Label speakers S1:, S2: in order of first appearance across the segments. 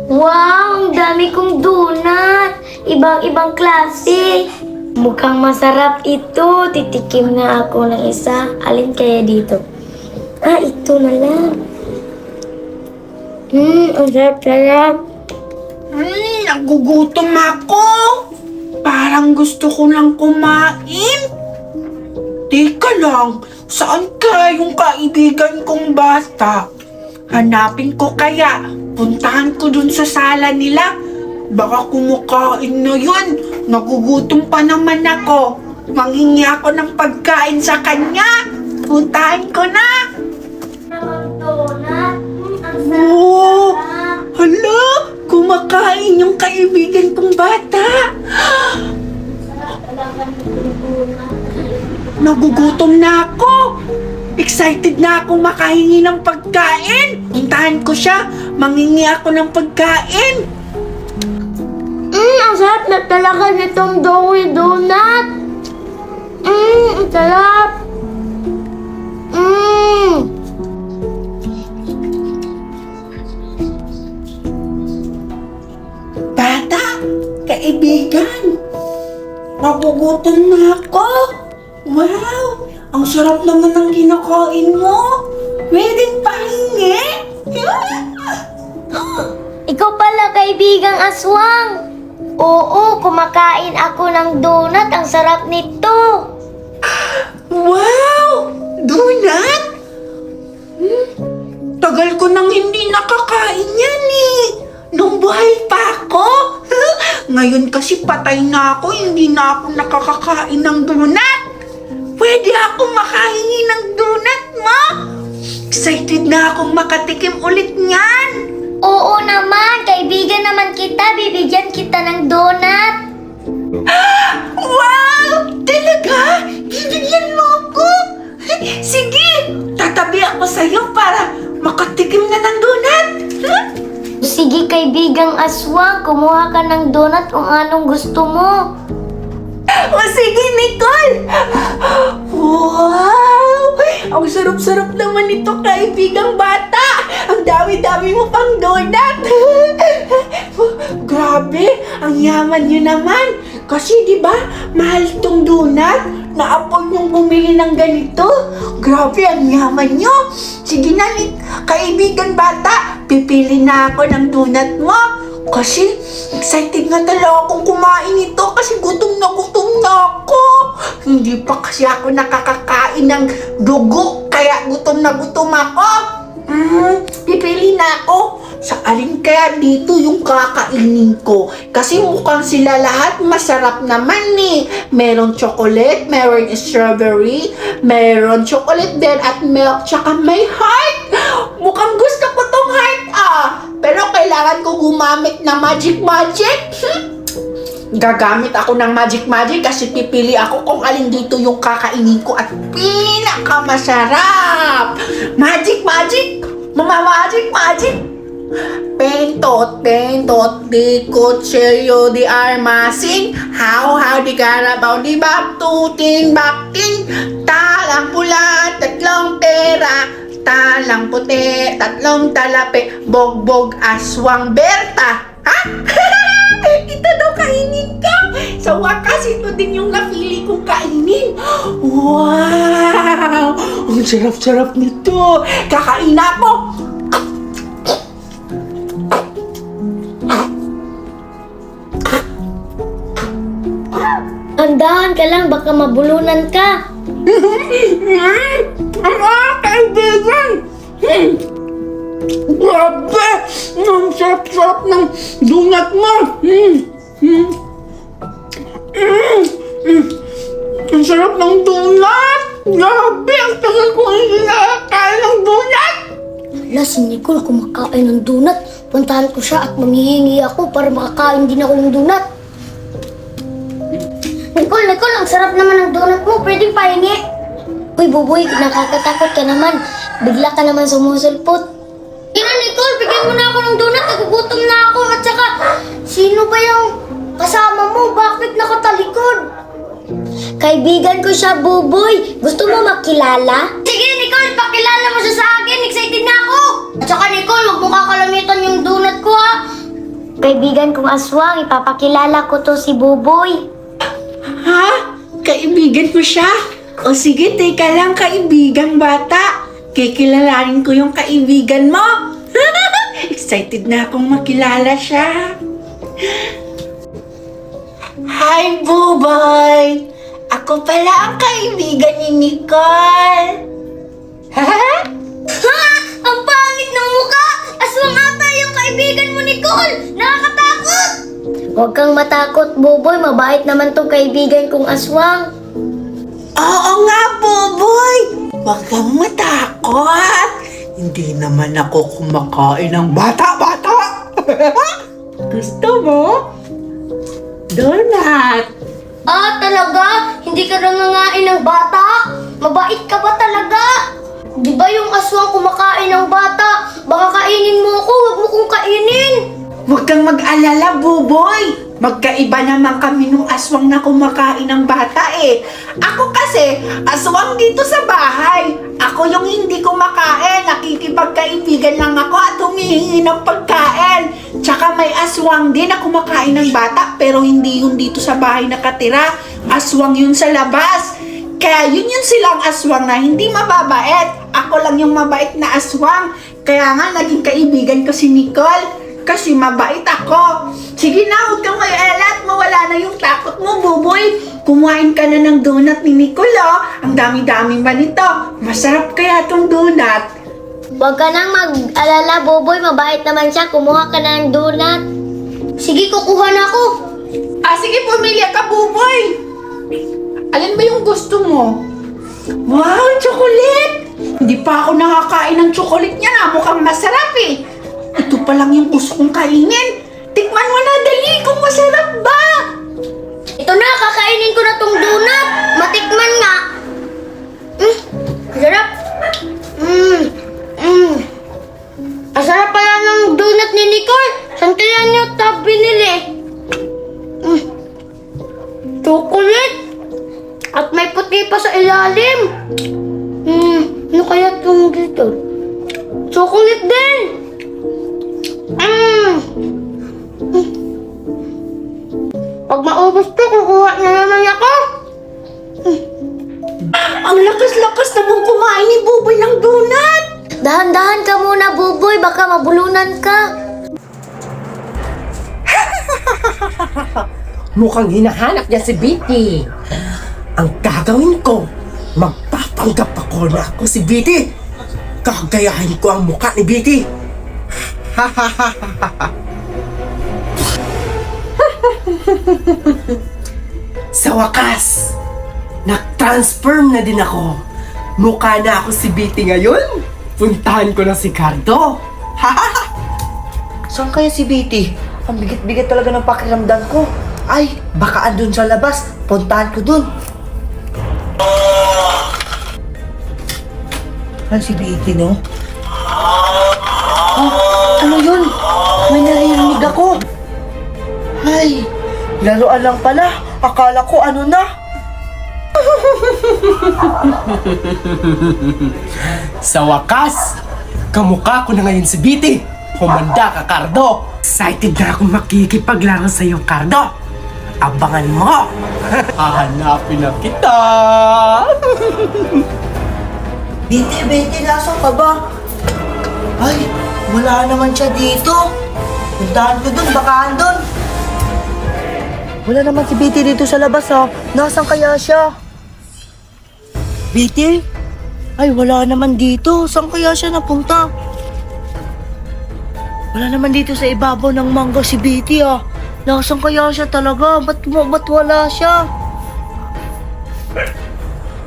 S1: Wow, ang dami kong donut. Ibang-ibang klase. Mukhang masarap ito. Titikim na ako ng isa. Alin kaya dito? Ito na lang. Ang sarap-sarap.
S2: Nagugutom ako. Parang gusto ko lang kumain. Teka lang, saan kaya yung kaibigan kong bata? Hanapin ko kaya. Puntahan ko dun sa sala nila. Baka kumakain na yun. Nagugutom pa naman ako. Manghingi ako ng pagkain sa kanya. Puntahan ko na.
S1: Donut. Ang
S2: Oh,
S1: sarap.
S2: hala, kumakain yung kaibigan kong bata. Nagugutom na ako. Excited na akong makahingi ng pagkain. Puntahan ko siya. Manghingi ako ng pagkain.
S1: Ang sarap na talaga nitong Doughy Donut. Ang sarap.
S2: Bata, kaibigan. Nagugutom na ako. Wow, ang sarap naman ng kinakain mo. Pwedeng pahingi.
S1: Ikaw pala, kaibigang aswang. Oo, kumakain ako ng donut. Ang sarap nito.
S2: Wow! Donut? Tagal ko nang hindi nakakain yan eh. Nung buhay pa ako. Ngayon kasi patay na ako, hindi na ako nakakakain ng donut. Pwede akong makahingi ng donut mo? Excited na akong makatikim ulit niyan.
S1: Oo naman, kaibigan naman kita. Bibigyan kita ng donut.
S2: Wow! Talaga? Bibigyan mo ako? Sige! Tatabi ako sa'yo para makatikim na ng donut.
S1: Sige, kaibigang aswang. Kumuha ka ng donut kung anong gusto mo.
S2: O sige, Nicole! Wow! Ang sarap-sarap naman ito, kaibigang bata! Ang dami-dami mo pang donut! Grabe! Ang yaman nyo naman! Kasi di ba mahal tong donut? Na-afford yung bumili ng ganito? Grabe, ang yaman nyo! Sige na, kaibigan bata! Pipili na ako ng donut mo! Kasi excited nga talaga akong kumain ito kasi gutom na ako. Hindi pa kasi ako nakakakain ng dugo kaya gutom na gutom ako. Pipili na ako. Sa alin kaya dito yung kakainin ko? Kasi mukhang sila lahat masarap naman eh. Meron chocolate, meron strawberry, meron chocolate din at milk, tsaka may heart. Mukhang gusto ko tong heart Pero kailangan ko gumamit na magic. Gagamit ako ng magic kasi pipili ako kung alin dito yung kakainin ko at pinakamasarap. Magic! Mama, magic! Pentot, di kutsilyo, di armasin. How, di karabaw, di bakting. Talang pula, tatlong pera. Talang puti, tatlong talape. Bogbog, aswang, berta. Ha? Ito daw kainin ko. Sa wakas, ito din yung napili kong kainin. Wow! Ang sarap-sarap nito. Kakain ako.
S1: Andahan ka lang, baka mabulunan ka.
S2: Kaibigan! Grabe! Ang sarap-sarap ng donut mo! Ang sarap ng donut! Grabe! Ang tagal ko hindi nakakain ng donut!
S1: Wala, si Nicole kumakain ng donut. Puntahan ko siya at manghihingi ako para makakain din ako ng donut. Nicole, ang sarap naman ng donut mo. Pwedeng pahingi. Uy, Buboy, nakakatakot ka naman. Bigla ka naman sumusulpot. Nicole, bigyan mo na ako ng donut. Nagugutom na ako. At saka, sino ba yung kasama mo? Bakit nakatalikod? Kaibigan ko siya, Buboy. Gusto mo makilala? Sige, Nicole, pakilala mo siya sa akin. Excited na ako. At saka, Nicole, huwag mo kakalamitan yung donut ko, ha? kaibigan kong aswang. Ipapakilala ko to si Buboy.
S2: Ha? Kaibigan mo siya? O sige, teka lang, kaibigang bata. Kikilalanin ko yung kaibigan mo. Excited na akong makilala siya. Hi, Buboy! Ako pala ang kaibigan ni Nicole.
S1: Ha? Ang pangit ng mukha! Aswang ata yung kaibigan mo, Nicole! Nakakatakot! Huwag kang matakot, Buboy. Mabait naman tong kaibigan kong aswang.
S2: Oo nga, Buboy! Huwag kang matakot! Hindi naman ako kumakain ng bata-bata! Gusto mo? Donut!
S1: Ah, talaga? Hindi ka nangangain ng bata? Mabait ka ba talaga? Di ba yung aswang kumakain ng bata? Baka kainin mo ako, huwag mo kong kainin!
S2: Huwag kang mag-alala, Buboy! Magkaiba naman kami nung aswang na kumakain ng bata eh. Ako kasi, aswang dito sa bahay. Ako yung hindi kumakain. Nakikipagkaibigan lang ako at humihingi ng pagkain. Tsaka may aswang din na kumakain ng bata pero hindi yun dito sa bahay nakatira. Aswang yun sa labas. Kaya yun silang aswang na hindi mababait. Ako lang yung mabait na aswang. Kaya nga naging kaibigan ko si Nicole. Kasi mabait ako. Sige na, huwag kang mag-alala at mawala na yung takot mo, Buboy. Kumain ka na ng donut ni Nicole, oh. Ang dami-dami ba nito? Masarap kaya tong donut?
S1: Huwag ka nang mag-alala, Buboy. Mabait naman siya. Kumuha ka na ng donut. Sige, kukuha na ako.
S2: Sige, pumili ka, Buboy. Alin ba yung gusto mo? Wow, chocolate! Hindi pa ako nakakain ng chocolate niya na. Mukhang masarap eh. Ito pa lang yung gusto kong kainin. Tikman mo na, dali kung masarap ba.
S1: Ito na, kakainin ko na tong donut. Matikman nga. Sarap. Asarap pala ng donut ni Nicole. Saan kaya niyo ito binili? Chocolate. At may puti pa sa ilalim. Ano kaya itong dito? Chocolate din. Pag maubos to, kukuha na naman ako.
S2: Ang lakas-lakas naman kumain ni Buboy ng donut.
S1: Dahan-dahan ka muna, Buboy. Baka mabulunan ka.
S3: Mukhang hinahanap niya si Bitty. Ang gagawin ko, magpapanggap ako na ako si Bitty. Kagayahin ko ang mukha ni Bitty. Sa wakas, nag-transform na din ako. Mukha na ako si Bitty ngayon. Puntahan ko na si Cardo.
S4: Saan kaya si Bitty? Ang bigat-bigat talaga ng pakiramdam ko. Ay, baka andun sa labas. Puntahan ko dun. Ay, si Bitty, no? Ano yun? May naririnig ako. Ay, laruan lang pala. Akala ko ano na.
S3: Sa wakas, kamukha ko na ngayon si Bitty. Humanda ka, Cardo. Excited na akong makikipaglaro sa iyo, Cardo. Abangan mo. Hahanapin na kita.
S4: Bitty, nasaan ka ba? Ay, wala naman siya dito. Puntahan ko dun, baka andun. Wala naman si Bitty dito sa labas, ha? Nasaan kaya siya? Bitty? Ay, wala naman dito. Saan kaya siya napunta? Wala naman dito sa ibabaw ng mangga si Bitty, ha? Nasaan kaya siya talaga? Ba't wala siya?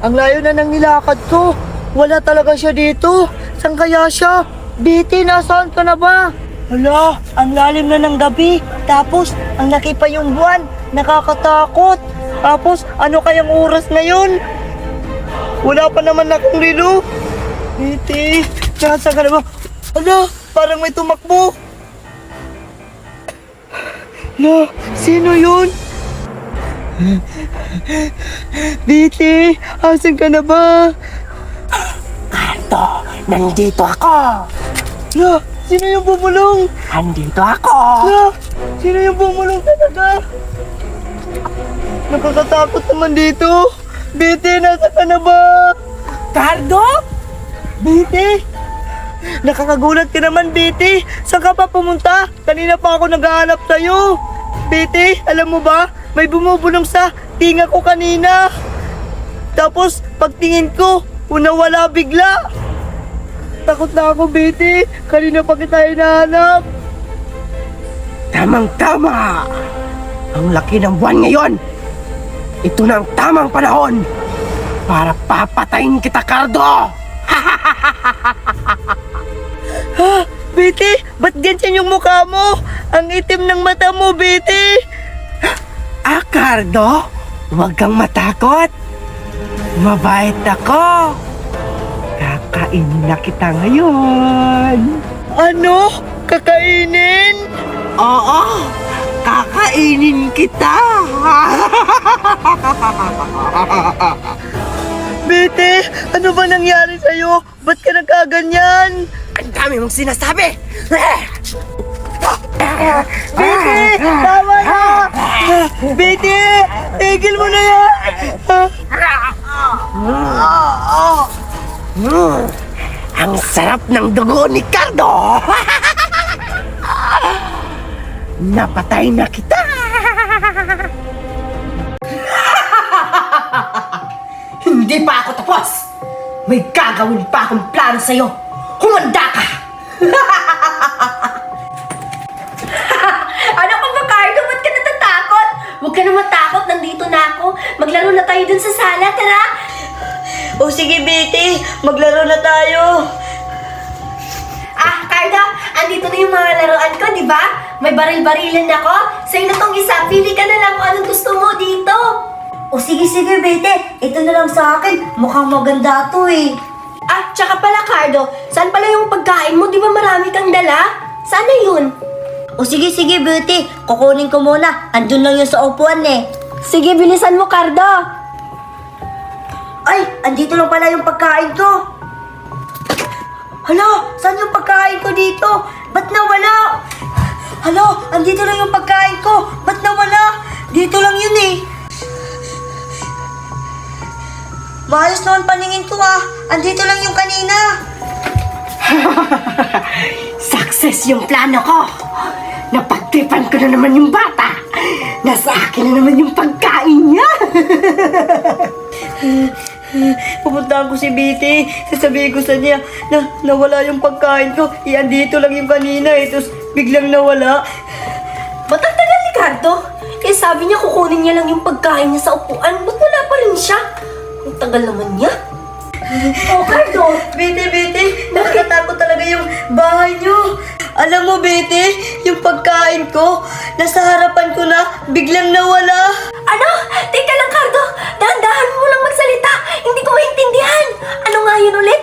S4: Ang layo na ng nilakad ko. Wala talaga siya dito. Saan kaya siya? Bitty, nasaan ka na ba? Hala, ang lalim na ng gabi. Tapos, ang laki pa yung buwan. Nakakatakot. Tapos, ano kayang oras ngayon? Wala pa naman akong lilo. Bitty, nasaan ka na ba? Hala, parang may tumakbo. Hala, sino yun? Bitty, asan ka na ba?
S3: Cardo, nandito ako.
S4: Hala, sino yung bubulong?
S3: Andito ako.
S4: Hala, Sino yung bumulong talaga? Nakakatakot naman dito. Biti, nasa ka na ba?
S3: Cardo?
S4: Biti? Nakakagulat ka naman, Biti. Saan ka pa pumunta? Kanina pa ako naghahanap sa'yo. Biti, alam mo ba? May bumubulong sa tinga ko kanina. Tapos, pagtingin ko, nawala bigla. Takot na ako, Biti. Kanina pa kita hinahanap.
S3: Tamang-tama! Ang laki ng buwan ngayon! Ito na ang tamang panahon para papatayin kita, Cardo!
S4: Ha? Biti, ba't ganyan yung mukha mo? Ang itim ng mata mo, Biti.
S3: Ah, Cardo? Huwag kang matakot! Mabait ako! Kakainin na kita ngayon!
S4: Ano? Kakainin?
S3: Oo! Kakainin kita!
S4: Biti, ano ba nangyari sa'yo? Ba't ka nagkaganyan?
S3: Ang dami mong sinasabi!
S4: Biti, tama na! Biti, tigil mo na yan!
S3: Ang sarap ng dugo ni Cardo! Napatay na kita! Hindi pa ako tapos! May gagawin pa akong plano sa'yo! Humanda ka!
S1: Ano ka ba, Cardo? Ba't ka natatakot? Huwag ka na matakot. Nandito na ako. Maglaro na tayo dun sa sala. Tara!
S4: O sige, Biti, maglaro na tayo.
S1: Ah, Cardo, andito na yung mga laruan ko, di ba? May baril-barilan ako. Sa'yo na tong isa. Pili ka na lang kung anong gusto mo dito.
S4: O sige, Biti, ito na lang sa akin. Mukhang maganda to eh.
S1: Ah, tsaka pala, Cardo, saan pala yung pagkain mo? Di ba marami kang dala? Sana yun.
S4: O sige, Biti, kukunin ko muna. Andun lang yung sa upuan eh.
S1: Sige, bilisan mo, Cardo.
S4: Ay, andito lang pala yung pagkain ko. Hala, saan yung pagkain ko dito? Ba't nawala? Hala, andito lang yung pagkain ko. Ba't nawala? Dito lang yun eh. Maayos naman paningin ko ah. Andito lang yung kanina.
S3: Success yung plano ko! Napagtripan ko na naman yung bata! Nasa akin na naman yung pagkain niya!
S4: Pupuntahan ko si Biti. Sasabihin ko sa niya na nawala yung pagkain ko. Andito lang yung kanina eh. Tapos biglang nawala.
S1: Ba't ang tagal ni Cardo? Eh, sabi niya kukunin niya lang yung pagkain niya sa upuan. Ba't wala pa rin siya? Ang tagal naman niya. Oh, Cardo!
S4: Biti, nakakatakot talaga yung bahay niyo. Alam mo, Biti, yung pagkain ko, nasa harapan ko na, biglang nawala.
S1: Ano? Teka lang, Cardo! Dahan-dahan mo lang magsalita! Hindi ko maintindihan! Ano nga yun ulit?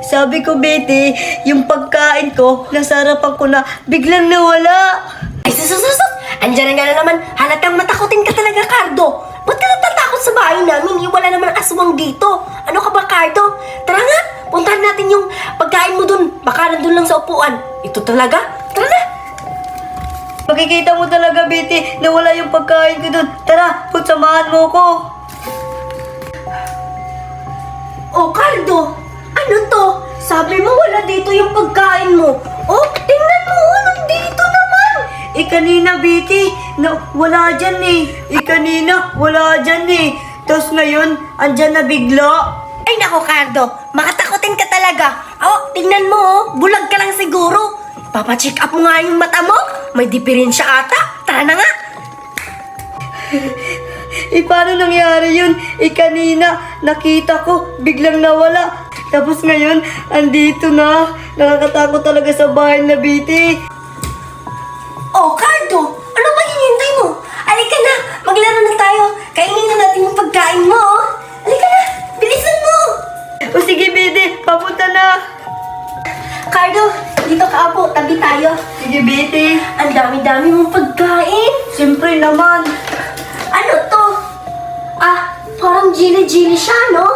S4: Sabi ko, Biti, yung pagkain ko, nasa harapan ko na, biglang nawala.
S1: Ay, susususok! Andiyan na naman, halatang matakutin ka talaga, Cardo! Ba't ka natatakot sa bahay namin? Wala naman aswang dito. Ano ka ba, Cardo? Tara nga, puntahan natin yung pagkain mo dun. Baka nandun lang sa upuan. Ito talaga? Tara na!
S4: Makikita mo talaga, Biti, nawala yung pagkain ko dun. Tara, samahan mo ko.
S1: Oh, Cardo! Ano to? Sabi mo wala dito yung pagkain mo. Oh, tingnan mo! Nandito naman!
S4: Kanina, Biti, wala dyan eh. Kanina, wala dyan eh. Tapos ngayon, andyan na bigla.
S1: Ay nako, Cardo! Makatakutin ka talaga! Oh, tingnan mo oh! Bulag ka lang siguro! Papacheck up mo nga yung mata mo! May diferensya ata! Tara na nga!
S4: Paano nangyari yun? Kanina, nakita ko, biglang nawala. Tapos ngayon, andito na. Nakakatakot talaga sa bahay na, Biti.
S1: Oh, Cardo! Ano ba hinihintay mo? Alika na! Maglaro na tayo! Kainin na natin yung pagkain mo, oh! Alika na! Bilisan mo!
S4: O sige, Biti, papunta na.
S1: Cardo, dito ka po. Tabi tayo.
S4: Sige, Biti.
S1: Ang dami-dami mong pagkain.
S4: Siyempre naman.
S1: Ano to? Ah, parang jelly-jelly siya, no?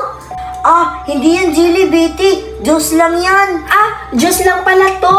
S4: Hindi yan jelly, Biti. Juice lang yan.
S1: Ah, juice lang pala to.